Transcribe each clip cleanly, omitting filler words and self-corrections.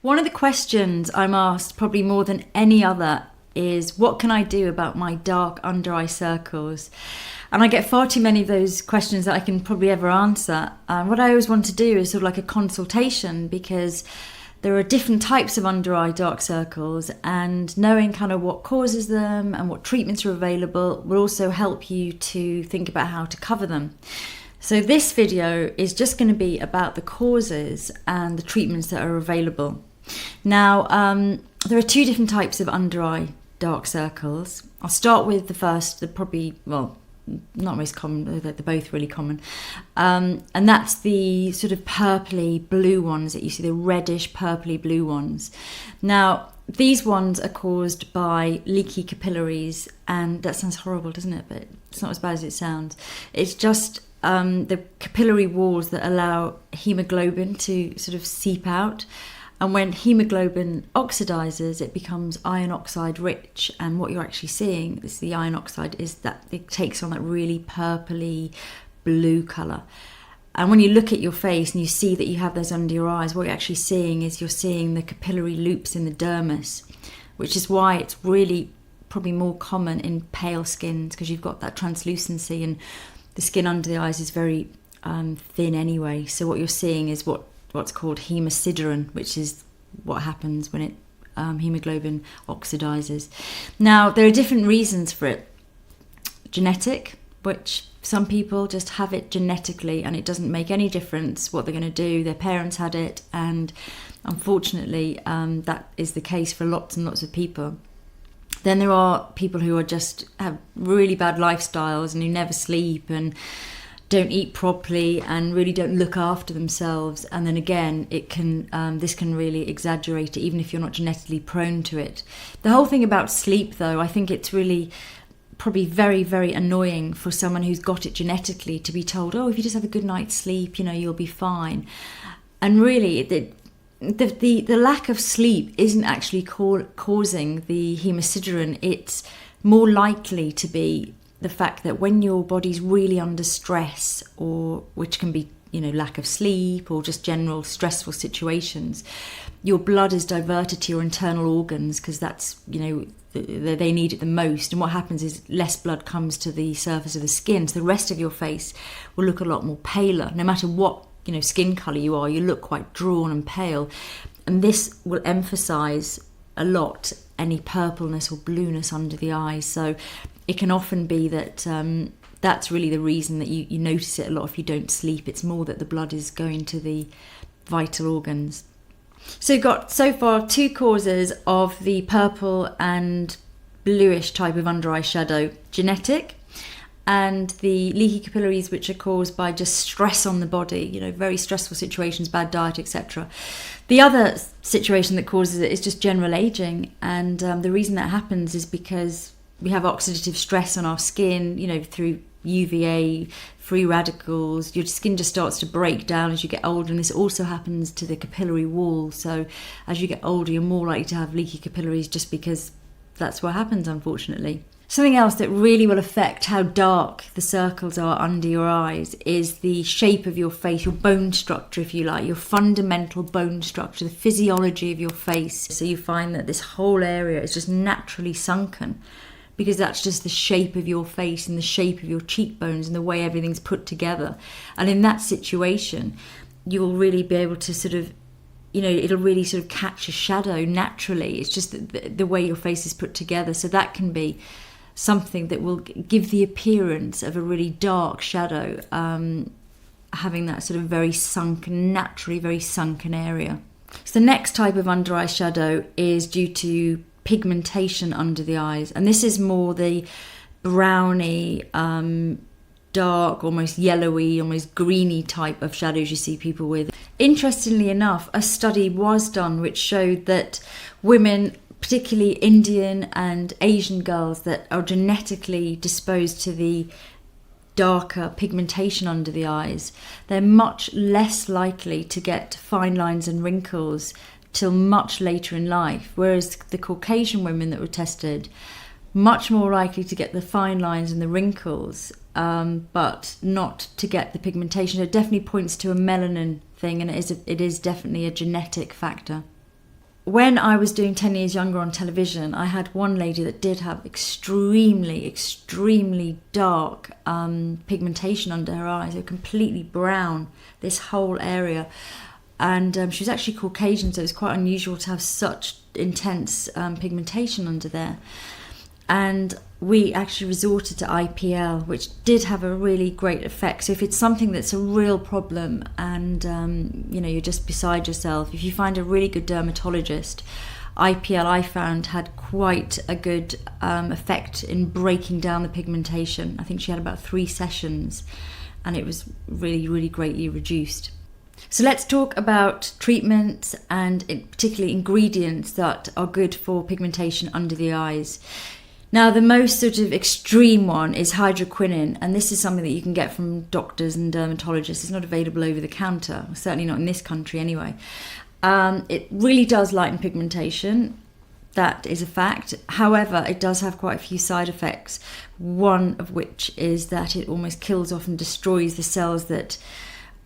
One of the questions I'm asked probably more than any other is, what can I do about my dark under eye circles? And I get far too many of those questions that I can probably ever answer. What I always want to do is sort of like a consultation, because there are different types of under eye dark circles, and knowing kind of what causes them and what treatments are available will also help you to think about how to cover them. So this video is just going to be about the causes and the treatments that are available. Now, there are two different types of under eye dark circles. I'll start with the first, not most common, they're both really common, and that's the sort of purpley blue ones that you see, the reddish purpley blue ones. Now, these ones are caused by leaky capillaries, and that sounds horrible, doesn't it? But it's not as bad as it sounds. It's just the capillary walls that allow hemoglobin to sort of seep out. And when hemoglobin oxidizes, it becomes iron oxide rich. And what you're actually seeing is the iron oxide is that it takes on that really purpley blue colour. And when you look at your face and you see that you have those under your eyes, what you're actually seeing is you're seeing the capillary loops in the dermis, which is why it's really probably more common in pale skins, because you've got that translucency and the skin under the eyes is very thin anyway. So what you're seeing is what's called hemosiderin, which is what happens when it hemoglobin oxidizes. Now, there are different reasons for it. Genetic, which some people just have it genetically and it doesn't make any difference what they're going to do. Their parents had it, and unfortunately that is the case for lots and lots of people. Then there are people who are just have really bad lifestyles and who never sleep and don't eat properly and really don't look after themselves, and then again it can this can really exaggerate it, even if you're not genetically prone to it. The whole thing about sleep, though, I think it's really probably very, very annoying for someone who's got it genetically to be told, oh, if you just have a good night's sleep, you'll be fine. And really the lack of sleep isn't actually causing the hemosiderin. It's more likely to be the fact that when your body's really under stress, or which can be lack of sleep or just general stressful situations, your blood is diverted to your internal organs, because that's they need it the most. And what happens is less blood comes to the surface of the skin, so the rest of your face will look a lot more paler. No matter what skin colour you are, you look quite drawn and pale, and this will emphasise a lot any purpleness or blueness under the eyes. So it can often be that that's really the reason that you notice it a lot if you don't sleep. It's more that the blood is going to the vital organs. So we've got so far two causes of the purple and bluish type of under eye shadow: genetic, and the leaky capillaries, which are caused by just stress on the body, very stressful situations, bad diet, etc. The other situation that causes it is just general aging, and the reason that happens is because we have oxidative stress on our skin, through UVA, free radicals. Your skin just starts to break down as you get older, and this also happens to the capillary wall. So as you get older, you're more likely to have leaky capillaries, just because that's what happens, unfortunately. Something else that really will affect how dark the circles are under your eyes is the shape of your face, your bone structure, if you like, your fundamental bone structure, the physiology of your face. So you find that this whole area is just naturally sunken, because that's just the shape of your face and the shape of your cheekbones and the way everything's put together. And in that situation, you'll really be able to sort of, it'll really sort of catch a shadow naturally. It's just the way your face is put together. So that can be something that will give the appearance of a really dark shadow, having that sort of very sunken, naturally very sunken area. So the next type of under eye shadow is due to pigmentation under the eyes, and this is more the browny, dark, almost yellowy, almost greeny type of shadows you see people with. Interestingly enough, a study was done which showed that women, particularly Indian and Asian girls that are genetically disposed to the darker pigmentation under the eyes, they're much less likely to get fine lines and wrinkles till much later in life, whereas the Caucasian women that were tested, much more likely to get the fine lines and the wrinkles, but not to get the pigmentation. It definitely points to a melanin thing, and it is definitely a genetic factor. when I was doing 10 Years Younger on television, I had one lady that did have extremely, extremely dark pigmentation under her eyes. They were completely brown, this whole area. And she was actually Caucasian, so it was quite unusual to have such intense pigmentation under there. And we actually resorted to IPL, which did have a really great effect. So if it's something that's a real problem and you're just beside yourself, if you find a really good dermatologist, IPL I found had quite a good effect in breaking down the pigmentation. I think she had about 3 sessions and it was really, really greatly reduced. So let's talk about treatments and particularly ingredients that are good for pigmentation under the eyes. Now, the most sort of extreme one is hydroquinone, and this is something that you can get from doctors and dermatologists. It's not available over the counter, certainly not in this country anyway. It really does lighten pigmentation. That is a fact. However, it does have quite a few side effects, one of which is that it almost kills off and destroys the cells that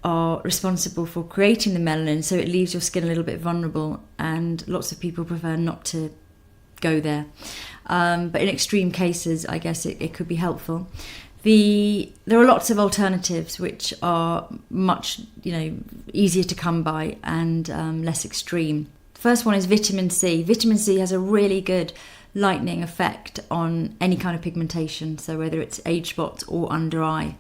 are responsible for creating the melanin, so it leaves your skin a little bit vulnerable, and lots of people prefer not to go there. But in extreme cases, I guess it could be helpful. There are lots of alternatives which are much easier to come by and less extreme. The first one is vitamin C. Vitamin C has a really good lightening effect on any kind of pigmentation, so whether it's age spots or under eye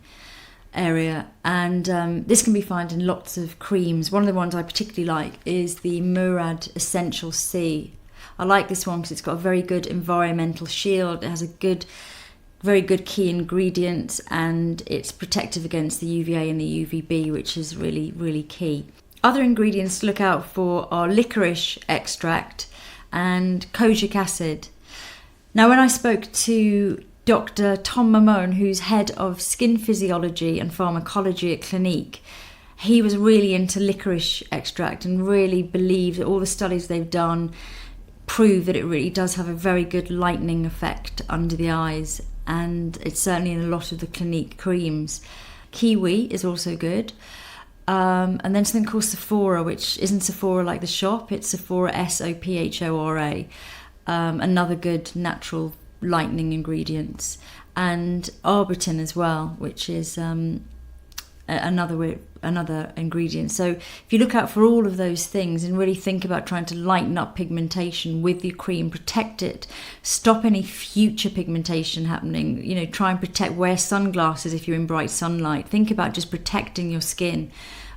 area, and this can be found in lots of creams. One of the ones I particularly like is the Murad Essential C. I like this one because it's got a very good environmental shield. It has very good key ingredients, and it's protective against the UVA and the UVB, which is really, really key. Other ingredients to look out for are licorice extract and kojic acid. Now, when I spoke to Dr. Tom Mamone, who's head of skin physiology and pharmacology at Clinique, he was really into licorice extract and really believed that all the studies they've done prove that it really does have a very good lightening effect under the eyes, and it's certainly in a lot of the Clinique creams. Kiwi is also good, and then something called Sephora, which isn't Sephora like the shop, it's Sephora Sophora, another good natural lightening ingredients, and arbutin as well, which is another ingredient. So if you look out for all of those things and really think about trying to lighten up pigmentation with your cream, protect it, stop any future pigmentation happening, try and wear sunglasses if you're in bright sunlight. Think about just protecting your skin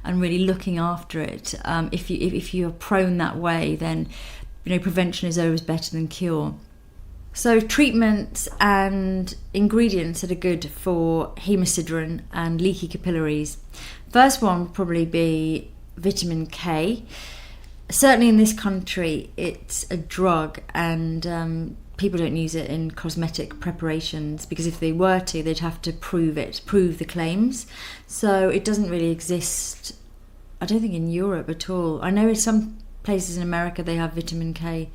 and really looking after it. If you're prone that way, then prevention is always better than cure. So treatments and ingredients that are good for hemosiderin and leaky capillaries. First one would probably be vitamin K. Certainly in this country, it's a drug, and people don't use it in cosmetic preparations, because if they were to, they'd have to prove the claims. So it doesn't really exist, I don't think, in Europe at all. I know in some places in America they have vitamin K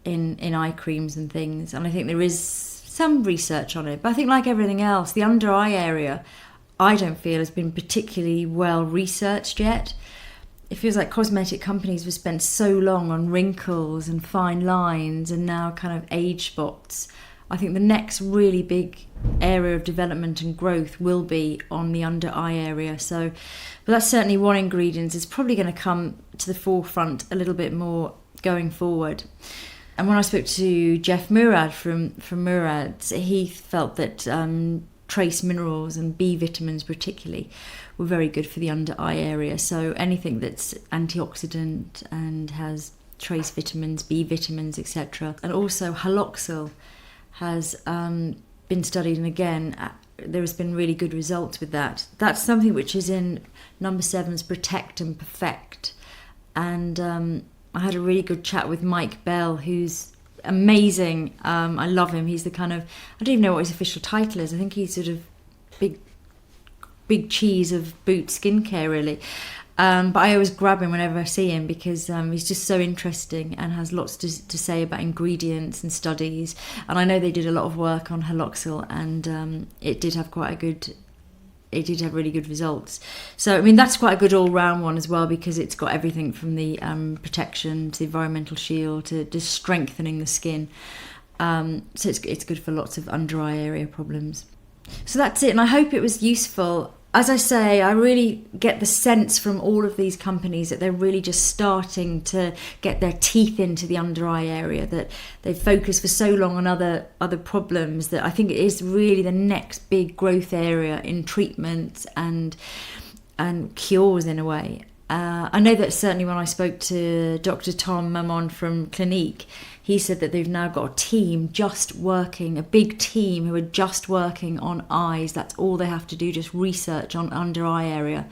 in eye creams and things, and I think there is some research on it, but I think like everything else, the under eye area I don't feel has been particularly well researched yet. It feels like cosmetic companies have spent so long on wrinkles and fine lines and now kind of age spots. I think the next really big area of development and growth will be on the under eye area. So, but that's certainly one ingredient. It's probably going to come to the forefront a little bit more going forward. And when I spoke to Jeff Murad from Murad's, he felt that trace minerals and B vitamins particularly were very good for the under eye area. So anything that's antioxidant and has trace vitamins, B vitamins, etc. And also haloxyl has been studied, and again there has been really good results with that. That's something which is in number 7's Protect and Perfect. And I had a really good chat with Mike Bell, who's amazing. I love him. He's the kind of, I don't even know what his official title is. I think he's sort of big cheese of boot skincare, really. But I always grab him whenever I see him, because he's just so interesting and has lots to say about ingredients and studies. And I know they did a lot of work on haloxyl, and it did have quite a good it did have really good results. So, I mean, that's quite a good all-round one as well, because it's got everything from the protection to the environmental shield to just strengthening the skin. So it's good for lots of under-eye area problems. So that's it, and I hope it was useful. As I say, I really get the sense from all of these companies that they're really just starting to get their teeth into the under-eye area, that they've focused for so long on other problems, that I think it is really the next big growth area in treatment and cures in a way. I know that certainly when I spoke to Dr. Tom Mamon from Clinique, he said that they've now got a team just working, a big team who are just working on eyes. That's all they have to do, just research on under eye area.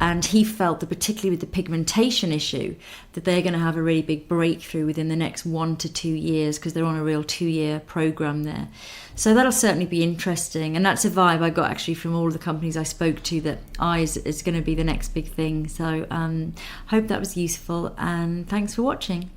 And he felt that particularly with the pigmentation issue, that they're going to have a really big breakthrough within the next 1 to 2 years, because they're on a real 2-year program there. So that'll certainly be interesting. And that's a vibe I got actually from all of the companies I spoke to, that eyes is going to be the next big thing. So hope that was useful, and thanks for watching.